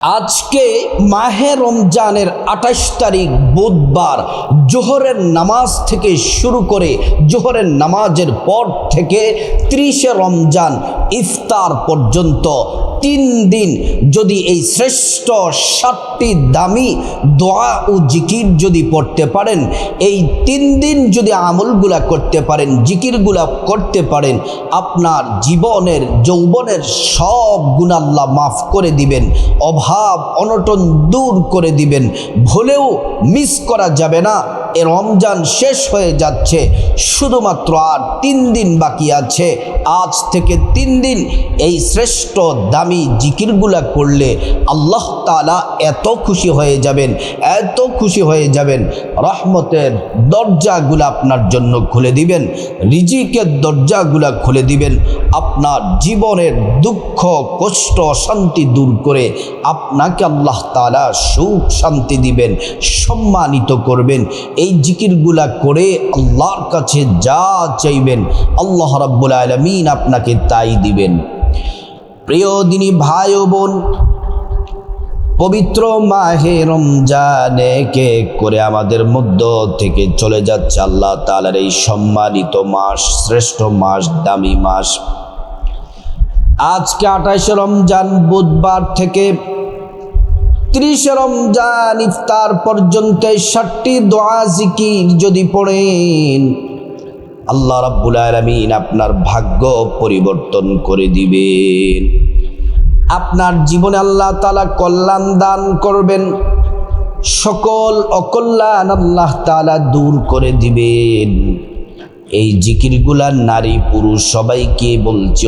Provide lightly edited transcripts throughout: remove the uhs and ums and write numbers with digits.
আজকে মাহে রমজানের ২৮ তারিখ বুধবার জোহরের নামাজ থেকে শুরু করে জোহরের নামাজের পর থেকে ৩০শে রমজান ইফতার পর্যন্ত ৩ দিন যদি এই শ্রেষ্ঠ ৭টি দামি দোয়া ও জিকির যদি পড়তে পারেন, এই ৩ দিন যদি আমলগুলা করতে পারেন, জিকিরগুলা করতে পারেন, আপনার জীবনের যৌবনের সব গুনাহ আল্লাহ মাফ করে দিবেন, অভাব অনটন দূর করে দিবেন। ভুলেও মিস করা যাবে না। এ রমজান শেষ হয়ে যাচ্ছে, শুধুমাত্র আর ৩ দিন বাকি আছে। আজ থেকে ৩ দিন এই শ্রেষ্ঠ দামি জিকিরগুলা করলে আল্লাহ তাআলা এত খুশি হয়ে যাবেন, এত খুশি হয়ে যাবেন, রহমতের দরজাগুলা আপনার জন্য খুলে দিবেন, রিজিকের দরজাগুলা খুলে দিবেন, আপনার জীবনের দুঃখ কষ্ট শান্তি দূর করে আপনাকে আল্লাহ তাআলা সুখ শান্তি দিবেন, সম্মানিত করবেন। এই জিকিরগুলা করে আল্লাহর কাছে যা চাইবেন আল্লাহ রাব্বুল আলামিন আপনাকে তাই দিবেন। প্রিয় দিনী ভাই ও বোন, পবিত্র মাহে রমজানে কে করে আমাদের মধ্য থেকে চলে যাচ্ছে আল্লাহ তাআলার এই সম্মানিত মাস, শ্রেষ্ঠ মাস, দামি মাস। আজকে ২৮শে রমজান বুধবার থেকে ৩০শে রমজান ইফতার পর্যন্ত ৬০টি দোয়া জিকির যদি পড়েন, আল্লাহ রাব্বুল আলামিন আপনার ভাগ্য পরিবর্তন করে দিবেন। আপনার জীবনে আল্লাহ তাআলা কল্যাণ দান করবেন, সকল অকল্যাণ আল্লাহ তাআলা দূর করে দিবেন। এই জিকিরগুলা নারী পুরুষ সবাইকে বলছি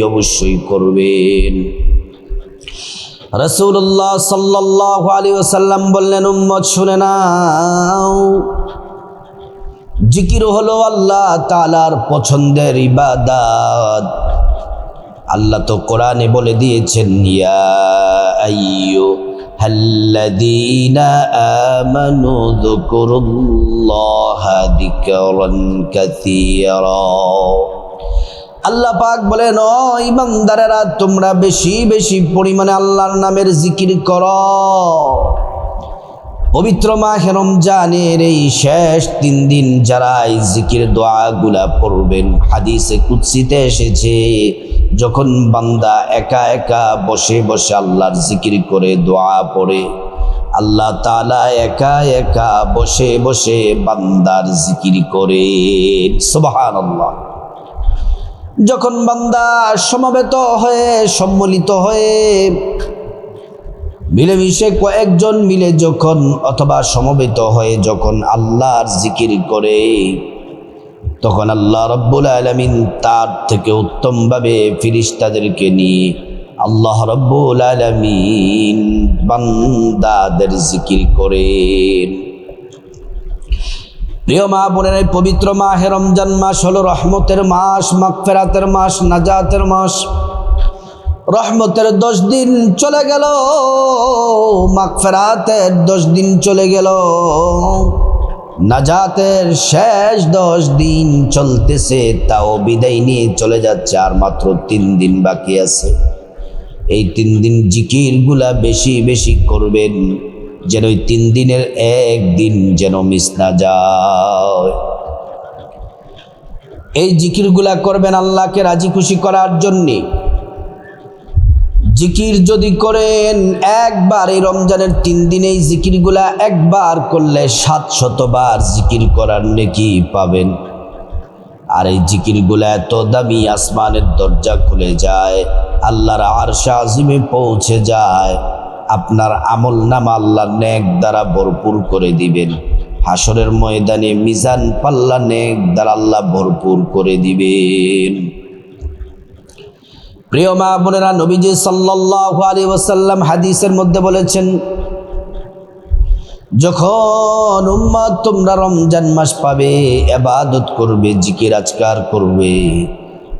অবশ্যই করবেন। রাসূলুল্লাহ সাল্লাল্লাহু আলাইহি ওয়াসাল্লাম বললেন, উম্মত শুনে নাও, জিকির হলো আল্লাহ তাআলার পছন্দের ইবাদত। আল্লাহ তো কোরআনে বলে দিয়েছেন, ইয়া আইয়ুহাল্লাযীনা আমানু যকুরুল্লাহা যিকরান কাসীরা। আল্লাহ পাক বলেন, ও ঈমানদারেরা, তোমরা বেশি বেশি পরিমাণে আল্লাহর নামের জিকির করো। পবিত্র মাহে রমজানের এই শেষ ৩ দিন যারা এই জিকির দোয়াগুলা পড়বেন, হাদিসে কুদসিতে এসেছে, যখন বান্দা একা একা বসে বসে আল্লাহর জিকির করে দোয়া পড়ে, আল্লাহ তাআলা একা একা বসে বসে বান্দার জিকির করে। সুবহানাল্লাহ। যখন বান্দা সমবেত হয়ে সম্মিলিত হয়ে মিলেমিশে কয়েকজন মিলে যখন অথবা সমবেত হয়ে যখন আল্লাহর জিকির করে, তখন আল্লাহ রাব্বুল আলামিন তার থেকে উত্তমভাবে ফেরেশতাদেরকে নিয়ে আল্লাহ রাব্বুল আলামিন বান্দাদের জিকির করেন। প্রিয় মা বোনের, এই পবিত্র মাহে রমজান মাস হলো রহমতের মাস, মাগফিরাতের মাস, নাজাতের মাস। রহমতের 10 দিন চলে গেল, মাগফিরাতের 10 দিন চলে গেল, নাজাতের শেষ 10 দিন চলতেছে, তাও বিদায় নিয়ে চলে যাচ্ছে, আর মাত্র 3 দিন বাকি আছে। এই 3 দিন জিকিরগুলা বেশি বেশি করবেন, যেন ওই 3 দিনের 1 দিন যেন মিস না যায়। এই জিকিরগুলা করবেন আল্লাহকে রাজি খুশি করার জন্যে। জিকির যদি করেন একবার, এই রমজানের 3 দিনে এই জিকিরগুলা একবার করলে 700 বার জিকির করার নেকি পাবেন। আর এই জিকিরগুলা এত দামি, আসমানের দরজা খুলে যায়, আল্লাহর আরশ আজিমে পৌঁছে যায়, আপনার আমল নামা আল্লাহ নেক দ্বারা ভরপুর করে দিবেন। হাসরের ময়দানে মিজান পাল্লা নেক দ্বারা আল্লাহ ভরপুর করে দিবেন। প্রিয় মা বোনেরা, নবীজি সাল্লাল্লাহু আলাইহি ওয়াসাল্লাম হাদিসের মধ্যে বলেছেন, যখন উম্মত তোমরা রমজান মাস পাবে, ইবাদত করবে, জিকির আজকার করবে,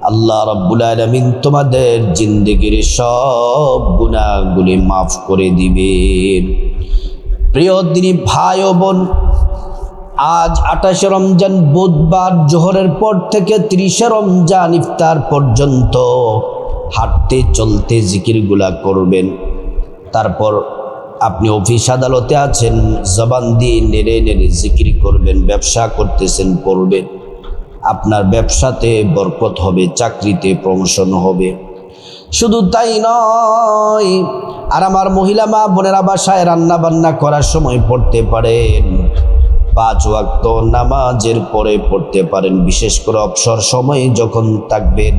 আল্লাহ রাব্বুল আলামিন তোমাদের জিন্দেগির সব গুনাহগুলি মাফ করে দিবেন। প্রিয় দিনী ভাই ও বোন, আজ ২৮শে রমজান বুধবার জোহরের পর থেকে ৩০শে রমজান ইফতার পর্যন্ত হাঁটতে চলতে জিকিরগুলা করবেন। তারপর আপনি অফিস আদালতে আছেন, জবান দিয়ে নেড়ে নেড়ে জিকির করবেন, ব্যবসা করতেছেন, পড়বেন, আপনার ব্যবসাতে বরকত হবে, চাকরিতে প্রমোশন হবে। শুধু তাই নয়, আর আমার মহিলা মা বোনেরা বাসায় রান্না বান্না করার সময় পড়তে পারেন, 5 ওয়াক্ত নামাজের পরে পড়তে পারেন। বিশেষ করে অবসর সময়ে যখন থাকবেন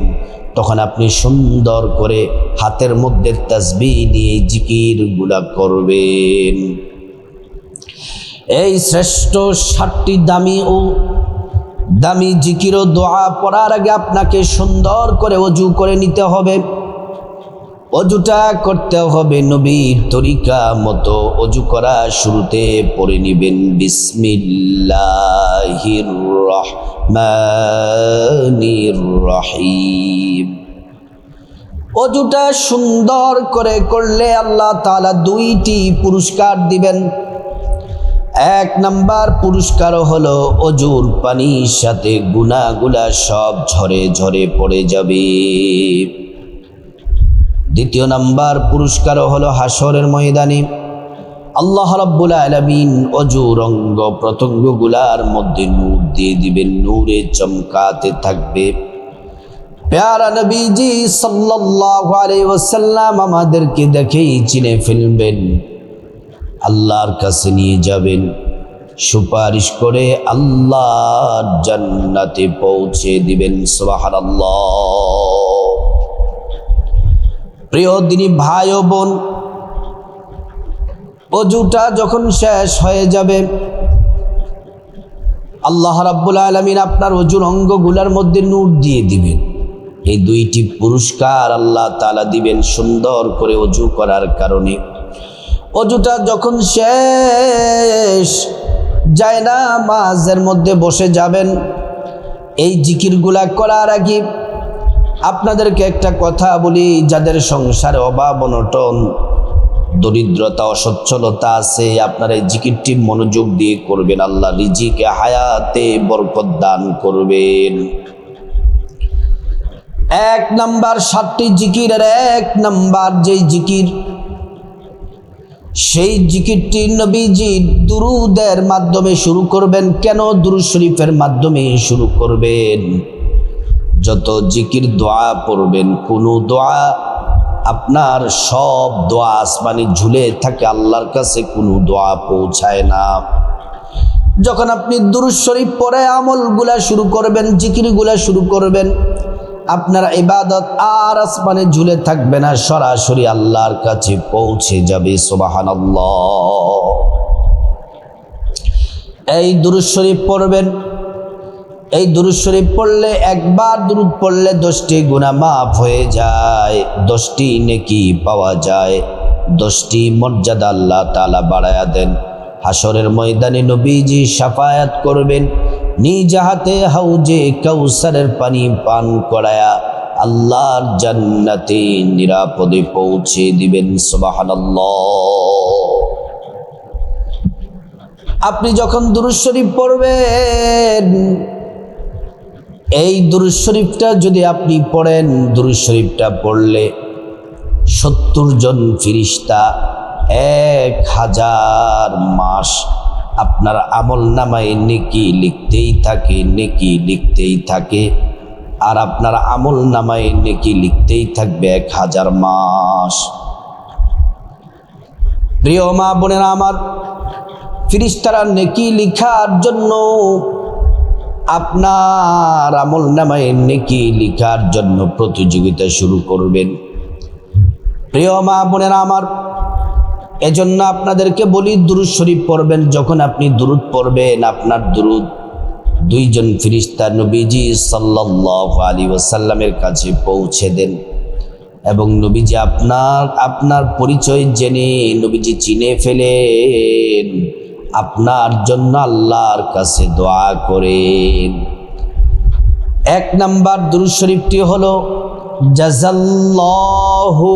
তখন আপনি সুন্দর করে হাতের মধ্যে তাসবিহ নিয়ে জিকিরগুলা করবেন। এই শ্রেষ্ঠ 7টি দামি জিকির ও দোয়া পড়ার আগে আপনাকে সুন্দর করে ওযু করে নিতে হবে। অজুটা করতে হবে নবীর তরিকা মতো। অজু করা শুরুতে পড়ে নেবেন বিসমিল্লাহির রহমানির রহিম। অজুটা সুন্দর করে করলে আল্লাহ তাআলা 2টি পুরস্কার দিবেন। 1 নাম্বার পুরস্কার হলো অজুর পানির সাথে গুনাহগুলা সব ঝরে ঝরে পড়ে যাবে। 2 নাম্বার পুরস্কার হলো হাসরের ময়দানে আল্লাহ রাব্বুল আলামিন অজুর অঙ্গ প্রত্যঙ্গগুলার মধ্যে নূর দিয়ে দিবেন, নূরে চমকাতে থাকবে। প্যারা নবীজি সাল্লাল্লাহু আলাইহি ওয়াসাল্লাম আমাদেরকে দেখেই চিনে ফেলবেন, আল্লাহর কাছে নিয়ে যাবেন, সুপারিশ করে আল্লাহর জান্নাতে পৌঁছে দিবেন। সুবহানাল্লাহ। প্রিয় দিনী ভাই ও বোন, অজুটা যখন শেষ হয়ে যাবে আল্লাহ রাব্বুল আলামিন আপনার অজুর অঙ্গগুলোর মধ্যে নূর দিয়ে দিবেন। এই 2টি পুরস্কার আল্লাহ তাআলা দিবেন সুন্দর করে অজু করার কারণে। অজুটা যখন শেষ, জায়নামাজের মধ্যে বসে যাবেন। এই জিকিরগুলা করার আগে আপনাদেরকে একটা কথা বলি, যাদের সংসারে অভাব অনটন, দরিদ্রতা, অসচ্ছলতা আছে, আপনারা এই জিকিরটি মনোযোগ দিয়ে করবেন, আল্লাহ রিজিকে হায়াতে বরকত দান করবেন। 1 নাম্বার 7টি জিকিরের 1 নাম্বার যেই জিকির, সেই জিকিরটি নবীজি দুরুদের মাধ্যমে শুরু করবেন। কেন দুরুদ শরীফের মাধ্যমে শুরু করবেন? যত জিকির দোয়া পড়বেন, কোনো দোয়া আপনার সব দোয়া আসমানে ঝুলে থাকে, আল্লাহর কাছে কোনো দোয়া পৌঁছায় না। যখন আপনি দুরুদ শরীফ পড়ে আমলগুলা শুরু করবেন, জিকিরগুলা শুরু করবেন, আপনার ইবাদত আর আসমানে ঝুলে থাকবে না, সরাসরি আল্লাহর কাছে পৌঁছে যাবে। সুবহানাল্লাহ। এই দুরুদ শরীফ পড়বেন। এই দুরুদ শরীফ পড়লে, একবার দুরুদ পড়লে 10টি গুনাহ মাফ হয়ে যায়, 10টি নেকি পাওয়া যায়, 10টি মর্যাদা আল্লাহ তাআলা বাড়ায়া দেন। হাসরের ময়দানে নবীজি শাফায়াত করবেন, নিজ হাতে হাউজে কাউসারের পানি পান করায়া আল্লাহর জান্নাতে নিরাপদে পৌঁছে দিবেন। সুবহানাল্লাহ। আপনি যখন দুরুদ শরীফ পড়বেন, এই দুরুদ শরীফটা যদি আপনি পড়েন, দুরুদ শরীফটা পড়লে 70 জন ফেরেশতা 1000 মাস আপনার আমল নামায় নেকি লিখতেই থাকে, নেকি লিখতেই থাকে, আর আপনার আমল নামায় নেকি লিখতেই থাকবে 1000 মাস। প্রিয় মা বোনেরা আমার, ফেরেশতারা নেকি লিখার জন্য, আপনার আমল নামায় নেকি লিখার জন্য প্রতিযোগিতা শুরু করবেন। প্রিয় মা বোনেরা আমার, এজন্য আপনাদেরকে বলি, দুরুদ শরীফ পড়বেন। যখন আপনি দুরুদ পড়বেন, আপনার দুরুদ 2 জন ফেরেশতা নবীজি সাল্লাল্লাহু আলাইহি ওয়াসাল্লামের কাছে পৌঁছে দেন, এবং নবীজি আপনার পরিচয় জেনে নবীজি চিনে ফেলেন, আপনার জন্য আল্লাহর কাছে দোয়া করেন। 1 নাম্বার দুরুদ শরীফটি হলো জাযাল্লাহু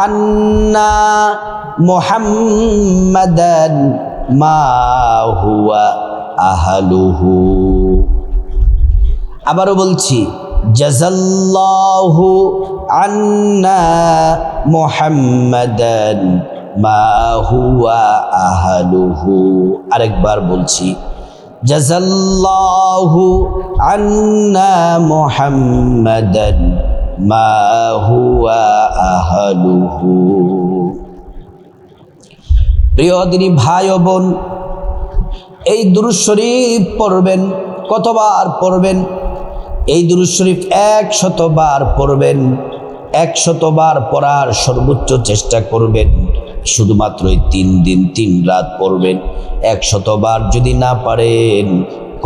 আন্না মুহাম্মাদান মা হুয়া আহলুহু। আবারও বলছি, জাযাল্লাহু আন্না মুহাম্মাদান মা হুয়া আহলুহু। আরেকবার বলছি, জাযাল্লাহু আন্না মুহাম্মাদান মা হুয়া আহলুহু। প্রিয় দিনী ভাই ও বোন, এই দুরূদ শরীফ পড়বেন। কতবার পড়বেন? এই দুরূদ শরীফ 100 বার পড়বেন। 100 বার পড়ার সর্বোচ্চ চেষ্টা করবেন। শুধুমাত্র এই 3 দিন 3 রাত পড়বেন। 100 বার যদি না পারেন,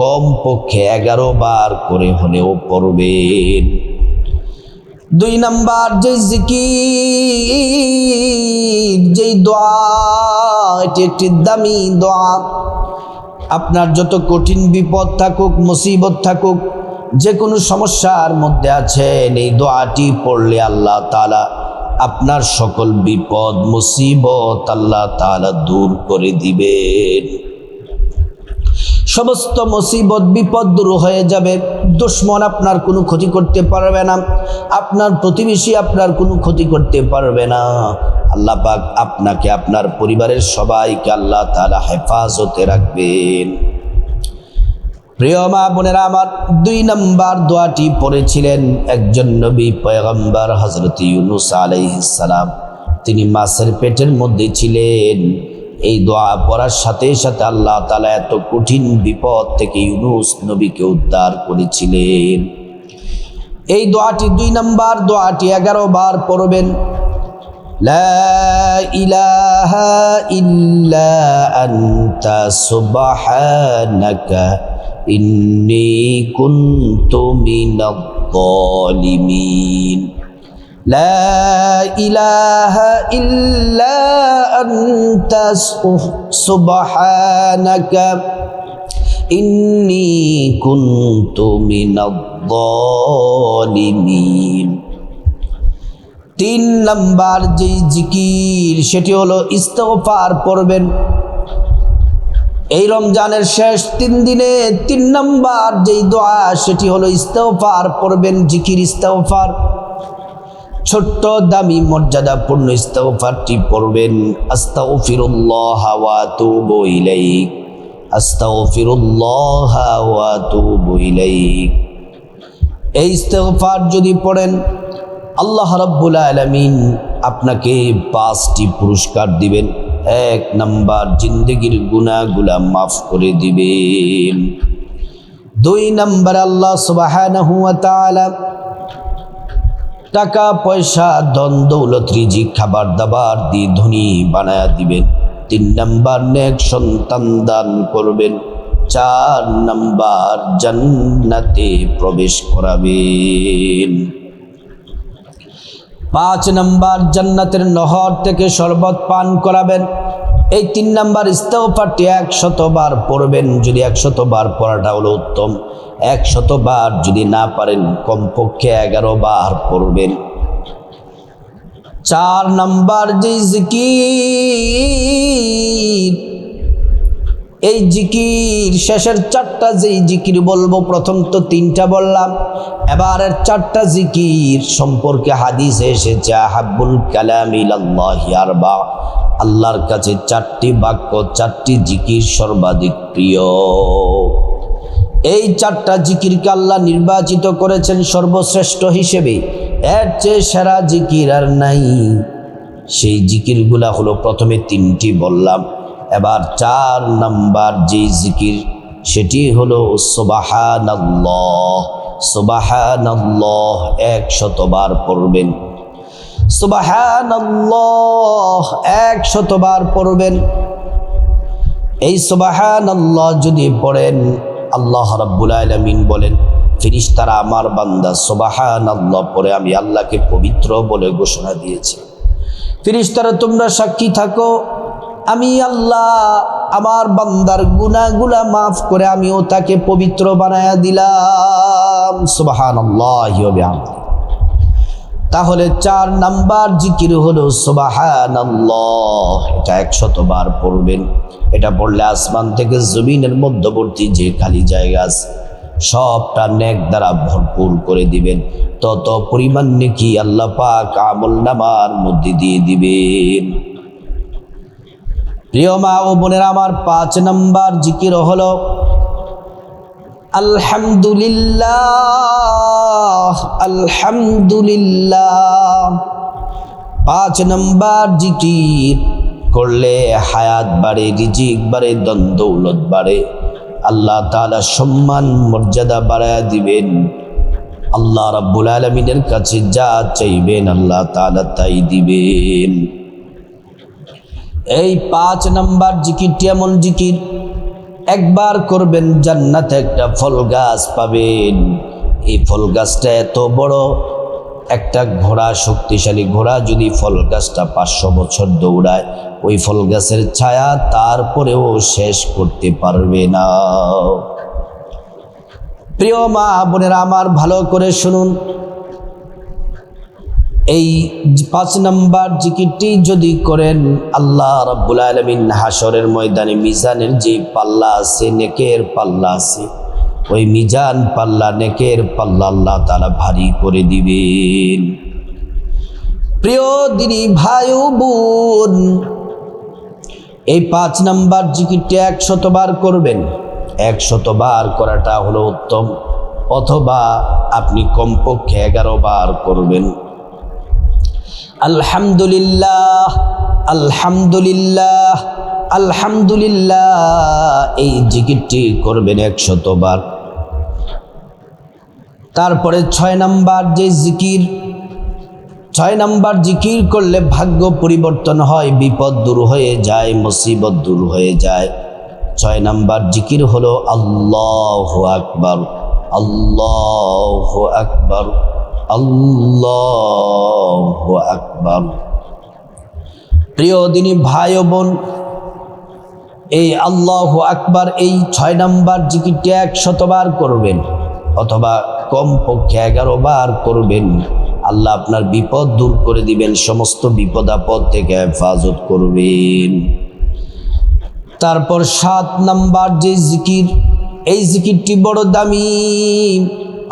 কমপক্ষে 11 বার করে হলেও পড়বেন। 2 নাম্বার যে জিকির, যেই দোয়া, এটি একটি দামি দোয়া। আপনার যত কঠিন বিপদ থাকুক, মুসিবত থাকুক, যে কোনো সমস্যার মধ্যে আছেন, এই দোয়াটি পড়লে আল্লাহ তাআলা আপনার সকল বিপদ মুসিবত আল্লাহ তাআলা দূর করে দিবেন। সমস্ত মুসিবত বিপদ দূর হয়ে যাবে। দুশমন আপনার কোনো ক্ষতি করতে পারবে না, আপনার প্রতিবেশী আপনার কোনো ক্ষতি করতে পারবে না। আল্লাহ পাক আপনাকে, আপনার পরিবারের সবাইকে আল্লাহ তাআলা হেফাজতে রাখবেন। প্রিয় মা বোনেরা আমার, 2 নম্বর দোয়াটি পড়েছিলেন একজন নবী পয়গম্বর হযরত ইউনূস আলাইহিস সালাম। তিনি মাছের পেটের মধ্যে ছিলেন। এই দোয়া পড়ার সাথে সাথে আল্লাহ তাআলা এত কঠিন বিপদ থেকে ইউনূস নবীকে উদ্ধার করেছিলেন। এই দোয়াটি 2 নম্বর দোয়াটি 11 বার পড়বেন। লা ইলাহা ইল্লা আনতা সুবহানাকা ইন্নী কুনতু মিনাল যালিমিন। লা ইলাহা ইল্লা আনতা সুবহানাকা ইন্নী কুনতু মিনাল যালিমিন। 3 নম্বর যে জিকির, সেটি হলো ইস্তিগফার পড়বেন। এই রমজানের শেষ 3 দিনে 3 নম্বর যেই দোয়া, সেটি হলো ইস্তিগফার পড়বেন। জিকির ইস্তিগফার, ছোট্ট দামি মর্যাদাপূর্ণ ইস্তিগফারটি পড়বেন। আস্তাগফিরুল্লাহ ওয়া আতুবু ইলাইহি, আস্তাগফিরুল্লাহ ওয়া আতুবু ইলাইহি। এই ইস্তিগফার যদি পড়েন, আল্লাহ রাব্বুল আলামিন আপনাকে 5টি পুরস্কার দিবেন। 1 নাম্বার, জিন্দেগির গুনাহগুলা মাফ করে দিবেন। 2 নাম্বার, আল্লাহ সুবহানাহু ওয়া তাআলা টাকা পয়সা ধন দৌলত রিজিক খাবার দাবার দিয়ে ধনী বানায়া দিবেন। 3 নাম্বার, নেক সন্তান দান করবেন। 4 নাম্বার, জান্নাতে প্রবেশ করাবেন। 5 নাম্বার, জান্নাতের নহর থেকে শরবত পান করাবেন। এই 3 নাম্বার ইস্তিগফারটি 100 বার পড়বেন। যদি 100 বার পড়াটা হলো উত্তম। 100 বার যদি না পারেন, কমপক্ষে 11 বার পড়বেন। 4 নাম্বার যে জিকির, এই জিকির শেষের 4টা যেই জিকির বলবো, প্রথম তো 3টা বললাম, এবারের 4টা জিকির সম্পর্কে হাদিসে এসেছে, আহাব্বুল কালাম ইলাল্লাহি আরবা। আল্লাহর কাছে 4টি বাক্য, 4টি জিকির সর্বাধিক প্রিয়। এই 4টা জিকিরকে আল্লাহ নির্বাচিত করেছেন সর্বশ্রেষ্ঠ হিসেবে। এর চেয়ে সেরা জিকির আর নাই। সেই জিকিরগুলা হলো, প্রথমে 3টি বললাম, এবার 4 নাম্বার যে জিকির, সেটি হলো সুবহানাল্লাহ। সুবহানাল্লাহ 100 বার পড়বেন। সুবহানাল্লাহ 100 বার পড়বেন। এই সুবহানাল্লাহ যদি পড়েন, আল্লাহ রাব্বুল আলামিন বলেন, ফেরেশতারা আমার বান্দা সুবহানাল্লাহ পড়ে আমি আল্লাহকে পবিত্র বলে ঘোষণা দিয়েছি। ফেরেশতারা তোমরা সাক্ষী থাকো, আমি আল্লাহ আমার বান্দার গুনাহগুলা মাফ করে আমিও তাকে পবিত্র বানায়া দিলাম। সুবহানাল্লাহি ওয়া বিহামদিহি। তাহলে 4 নাম্বার জিকির হলো সুবহানাল্লাহ। এটা 100 বার পড়বেন। এটা পড়লে আসমান থেকে জমিনের মধ্যবর্তী যে খালি জায়গা আছে, সবটা নেক দ্বারা ভরপুর করে দিবেন। তত পরিমাণ নেকি আল্লাহ পাক আমলনামার মধ্যে দিয়ে দিবেন। প্রিয় মা ও বোনেরা আমার, 5 নম্বর জিকির হলো আলহামদুলিল্লাহ। আলহামদুলিল্লাহ 5 নম্বর জিকির করলে হায়াত বাড়ে, রিজিক বাড়ে, ধন দৌলত বাড়ে। আল্লাহ তাআলা সম্মান মর্যাদা বাড়ায়া দিবেন। আল্লাহ রাব্বুল আলামিনের কাছে যা চাইবেন আল্লাহ তাআলা তাই দিবেন। এই 5 নম্বর জিকিরটি এমন জিকির, একবার করবেন জান্নাতে একটা ফল গাছ পাবেন। এই ফল গাছটা এত বড়, একটা ঘোড়া, শক্তিশালী ঘোড়া যদি ফল গাছটা 500 বছর দৌড়ায়, ওই ফল গাছের ছায়া তারপরেও শেষ করতে পারবে না। প্রিয় মা বোনেরা আমার, ভালো করে শুনুন। এই 5 নম্বর জিকিরটি যদি করেন, আল্লাহ রাব্বুল আলামিন হাসরের ময়দানে মিজানের যে পাল্লা আছে, নেকের পাল্লা আছে, ওই মিজান পাল্লা, নেকের পাল্লা আল্লাহ তাআলা ভারী করে দিবেন। প্রিয় দিনী ভাই ও বোন, এই 5 নম্বর জিকিরটি 100 বার করবেন। 100 বার করাটা হলো উত্তম, অথবা আপনি কমপক্ষে 11 বার করবেন। আলহামদুলিল্লাহ, আলহামদুলিল্লাহ, আলহামদুলিল্লাহ এই জিকিরটি করবেন 100 বার। তারপরে 6 নম্বর যে জিকির, 6 নম্বর জিকির করলে ভাগ্য পরিবর্তন হয়, বিপদ দূর হয়ে যায়, মুসিবত দূর হয়ে যায়। 6 নম্বর জিকির হলো আল্লাহু আকবার, আল্লাহু আকবার, আল্লাহু আকবার। প্রিয় দিনী ভাই ও বোন, এই আল্লাহু আকবার এই 6 নম্বর জিকিরটি 100 বার করবেন, অথবা কমপক্ষে 11 বার করবেন। আল্লাহ আপনার বিপদ দূর করে দিবেন, সমস্ত বিপদ আপদ থেকে হেফাজত করবেন। তারপর 7 নম্বর যে জিকির, এই জিকিরটি বড় দামি।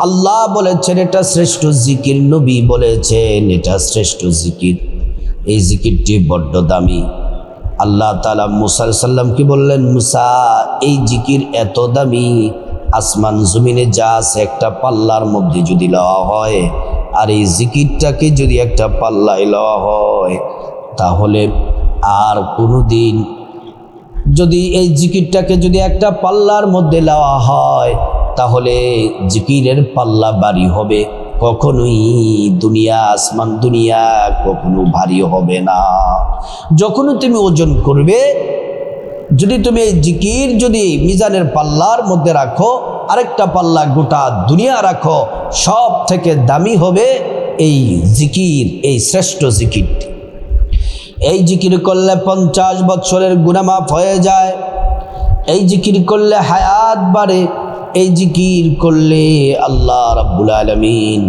আল্লাহ বলেছেন এটা শ্রেষ্ঠ জিকির, নবী বলেছেন এটা শ্রেষ্ঠ জিকির। এই জিকিরটি বড্ড দামি। আল্লাহ তাআলা মুসা আলাইহিস সালামকে বললেন, মুসা এই জিকির এত দামি, আসমান জমিনে যা আছে একটা পাল্লার মধ্যে যদি লওয়া হয়, আর এই জিকিরটাকে যদি একটা পাল্লায় লওয়া হয়, তাহলে আর কোনোদিন যদি এই জিকিরটাকে যদি একটা পাল্লার মধ্যে লওয়া হয়, তাহলে জিকিরের পাল্লা ভারী হবে, কখনোই দুনিয়া, আসমান দুনিয়া কখনো ভারী হবে না। যখনই তুমি ওজন করবে, যদি তুমি এই জিকির যদি মিজানের পাল্লার মধ্যে রাখো, আরেকটা পাল্লা গোটা দুনিয়া রাখো, সব থেকে দামি হবে এই জিকির, এই শ্রেষ্ঠ জিকিরটি। এই জিকির করলে 50 বছরের গুনাহ মাফ হয়ে যায়। এই জিকির করলে হায়াত বাড়ে। এই জিকির করলে আল্লাহ রাব্বুল আলামিন,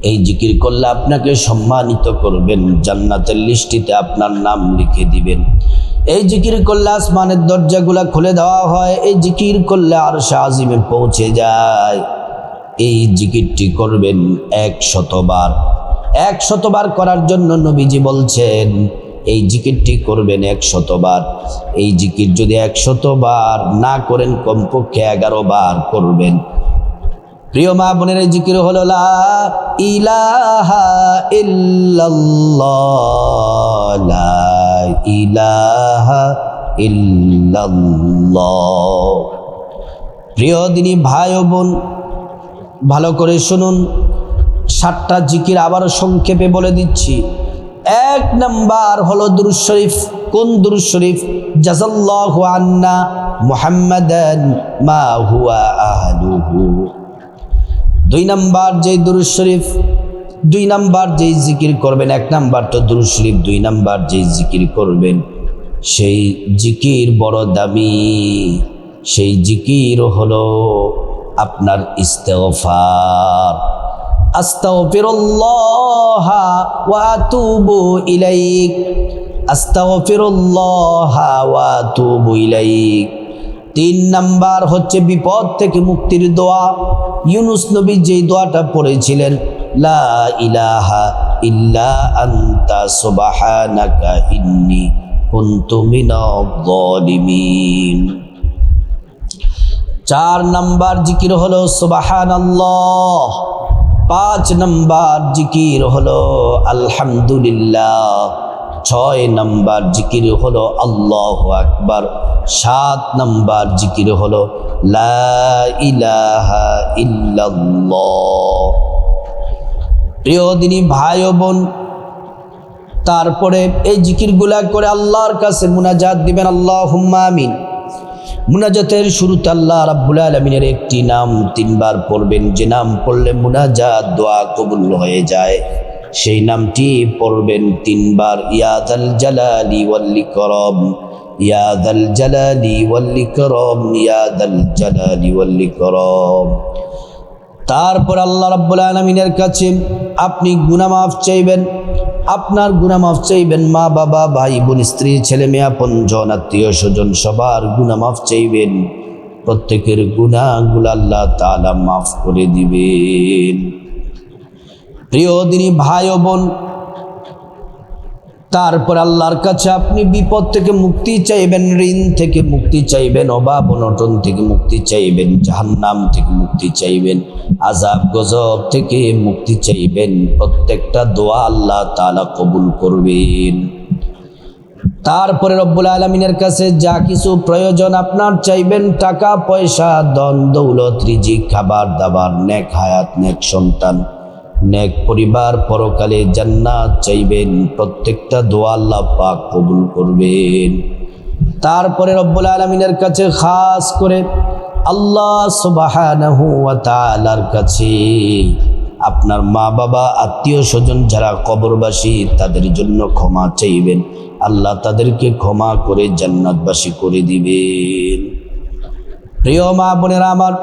এই জিকির করলে আপনাকে সম্মানিত করবেন, জান্নাতের লিস্টিতে আপনার নাম লিখে দিবেন। এই জিকির করলে আসমানের দরজাগুলা খুলে দেওয়া হয়। এই জিকির করলে আরশ আজিমে পৌঁছে যায়। এই জিকিরটি করবেন 100 বার। 100 বার করার জন্য নবীজি বলছেন এই জিকিরটি করবেন 100 বার। এই জিকির যদি 100 বার না করেন, কমপক্ষে 11 বার করবেন। প্রিয় মা বোনের, এই জিকির হলো লা ইলাহা ইল্লাল্লাহ, লা ইলাহা ইল্লাল্লাহ। প্রিয় দিনী ভাই ও বোন, ভালো করে শুনুন। 7টা জিকির আবার সংক্ষেপে বলে দিচ্ছি। 1 নাম্বার হলো দুরূদ শরীফ। কোন দুরূদ শরীফ? জাযাল্লাহু আন্না মুহাম্মাদান মা হুয়া আহলুহু। 2 নাম্বার যে দুরূদ শরীফ, 2 নাম্বার যেই জিকির করবেন, 1 নাম্বার তো দুরূদ শরীফ, 2 নাম্বার যেই জিকির করবেন সেই জিকির বড় দামি। সেই জিকির হলো আপনার ইস্তেগফার। আস্তাগফিরুল্লাহ ওয়া আতুবু ইলাইক, আস্তাগফিরুল্লাহ ওয়া আতুবু ইলাইক। 3 নাম্বার হচ্ছে বিপদ থেকে মুক্তির দোয়া। ইউনুস নবী যেই দোয়াটা পড়েছিলেন, লা ইলাহা ইল্লা আনতা সুবহানাকা ইন্নী কুনতু মিনাজ জালিমিন। 4 নাম্বার জিকির হলো সুবহানাল্লাহ। 5 নাম্বার জিকির হলো আলহামদুলিল্লাহ। 6 নাম্বার জিকির হলো আল্লাহু আকবার। 7 নাম্বার জিকির হলো লা ইলাহা ইল্লাল্লাহ। প্রিয় দিনী ভাই ও বোন, তারপরে এই জিকিরগুলা করে আল্লাহর কাছে মুনাজাত দিবেন, আল্লাহুম্মা আমিন। মুনাজাতের শুরুতে আল্লাহ রাব্বুল আলামিনের একটি নাম 3 বার পড়বেন, যে নাম পড়লে মুনাজাত দোয়া কবুল হয়ে যায়, সেই নামটি পড়বেন 3 বার, ইয়া যাল জালালি ওয়াল ইকরাম, ইয়া যাল জালালি ওয়াল ইকরাম, ইয়া যাল জালালি ওয়াল ইকরাম। তারপর আল্লাহ রাব্বুল আলামিনের কাছে আপনি গুনাহ মাফ চাইবেন, আপনার গুনাহ মাফ চাইবেন, মা বাবা ভাই বোন স্ত্রী ছেলে মেয়ে আপনজন আত্মীয় স্বজন সবার গুনাহ মাফ চাইবেন। প্রত্যেকের গুনাহগুলো আল্লাহ তাআলা মাফ করে দিবেন। প্রিয় দিনী ভাই ও বোন, তারপর আল্লাহর কাছে আপনি বিপদ থেকে মুক্তি চাইবেন, ঋণ থেকে মুক্তি চাইবেন, অভাব অনটন থেকে মুক্তি চাইবেন, জাহান্নাম থেকে মুক্তি চাইবেন, আযাব গজব থেকে মুক্তি চাইবেন। প্রত্যেকটা দোয়া আল্লাহ তাআলা কবুল করবেন। তারপরে রব্বুল আলামিনের কাছে যা কিছু প্রয়োজন আপনার চাইবেন, টাকা পয়সা ধন দৌলত রিজিক খাবার দাবার নেক হায়াত নেক সন্তান নেক পরিবার পরকালে জান্নাত চাইবেন। প্রত্যেকটা দোয়া আল্লাহ পাক কবুল করবেন। তারপরে রব্বুল আলামিনের কাছে খাস করে আল্লাহ সুবহানাহু ওয়া তাআলার কাছে আপনার মা বাবা আত্মীয় স্বজন যারা কবরবাসী তাদের জন্য ক্ষমা চাইবেন, আল্লাহ তাদেরকে ক্ষমা করে জান্নাতবাসী করে দিবেন। প্রিয় মা বোনেরা আমার,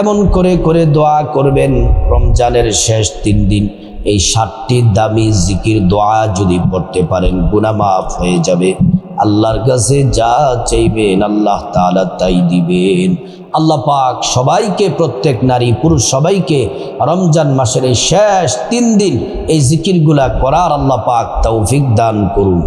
এমন করে করে দোয়া করবেন। রমজানের শেষ 3 দিন এই 7টি দামি জিকির দোয়া যদি পড়তে পারেন, গুনাহ মাফ হয়ে যাবে। আল্লাহর কাছে যা চাইবেন আল্লাহ তাআলা তাই দিবেন। আল্লাহ পাক সবাইকে, প্রত্যেক নারী পুরুষ সবাইকে রমজান মাসের এই শেষ 3 দিন এই জিকিরগুলা করার আল্লাহ পাক তৌফিক দান করুন।